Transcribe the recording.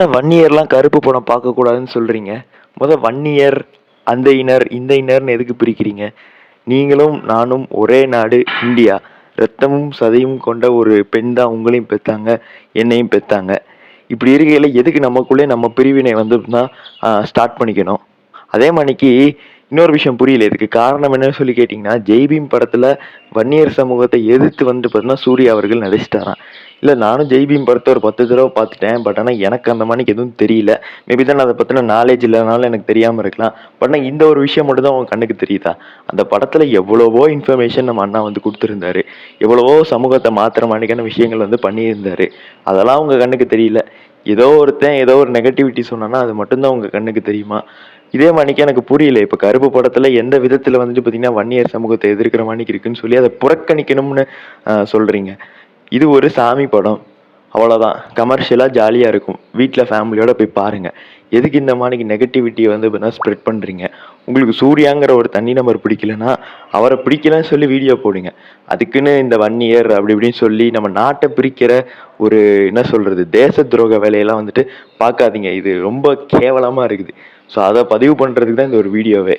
வன்னியர்லாம் கருப்பு படம் பார்க்கக்கூடாதுன்னு சொல்றீங்க. வன்னியர், அந்த இனர், இந்த இனர்ன்னு எதுக்கு பிரிக்கிறீங்க? நீங்களும் நானும் ஒரே நாடு இந்தியா. ரத்தமும் சதையும் கொண்ட ஒரு பெண் தான் உங்களையும் பெத்தாங்க, என்னையும் பெத்தாங்க. இப்படி இருக்கையில எதுக்கு நமக்குள்ளே நம்ம பிரிவினை வந்து ஸ்டார்ட் பண்ணிக்கணும்? அதே மாணிக்கு இன்னொரு விஷயம் புரியல. இதுக்கு காரணம் என்னன்னு சொல்லி கேட்டீங்கன்னா, ஜெய்பீம் படத்துல வன்னியர் சமூகத்தை எதிர்த்து வந்து பார்த்தீங்கன்னா, சூர்யா அவர்கள் நடிச்சிட்டாராம். இல்ல நானும் ஜெய்பீம் படத்த ஒரு 10 தடவ பார்த்துட்டேன். பட் ஆனா எனக்கு அந்த மாணிக்கு எதுவும் தெரியல. மேபி தான் அத பத்தின நாலேட்ஜ் இல்லாதனால எனக்கு தெரியாம இருக்கலாம். பட் ஆனா இந்த ஒரு விஷயம் மட்டும் தான் உங்க கண்ணுக்கு தெரியுதா? அந்த படத்துல எவ்வளவோ இன்ஃபர்மேஷன் நம்ம அண்ணா வந்து குடுத்திருந்தாரு. எவ்வளவோ சமூகத்த மாத்துற மாணிக்கான விஷயங்கள் வந்து பண்ணியிருந்தாரு. அதெல்லாம் உங்க கண்ணுக்கு தெரியல. ஏதோ ஒருத்தன் ஏதோ ஒரு நெகட்டிவிட்டி சொன்னான்னா, அது மட்டும் தான் உங்க கண்ணுக்கு தெரியுமா? இதே மாணிக்கு எனக்கு புரியல. இப்ப கருப்பு படத்துல எந்த விதத்துல வந்துட்டு பார்த்தீங்கன்னா, வன்னியர் சமூகத்த எதிர்க்கிற மாணிக்கு இருக்குன்னு சொல்லி அத புறக்கணிக்கணும்னு சொல்றீங்க. இது ஒரு சாமி படம். அவ்வளோதான். கமர்ஷியலா ஜாலியா இருக்கும். வீட்ல ஃபேமிலியோட போய் பாருங்க. எதுக்கு இந்த மாணிக்கு நெகட்டிவிட்டிய வந்து ஸ்ப்ரெட் பண்றீங்க? உங்களுக்கு சூர்யாங்கிற ஒரு தனி நபர் பிடிக்கலன்னா, அவர பிடிக்கலன்னு சொல்லி வீடியோ போடுங்க. அதுக்குன்னு இந்த வன்னியர் அப்படி இப்படின்னு சொல்லி நம்ம நாட்ட பிரிக்கிற ஒரு என்ன சொல்றது? தேச துரோக வேலையெல்லாம் வந்துட்டு பார்க்காதீங்க. இது ரொம்ப கேவலமா இருக்குது. ஸோ அத பதிவு பண்றதுக்கு தான் இந்த ஒரு வீடியோவே.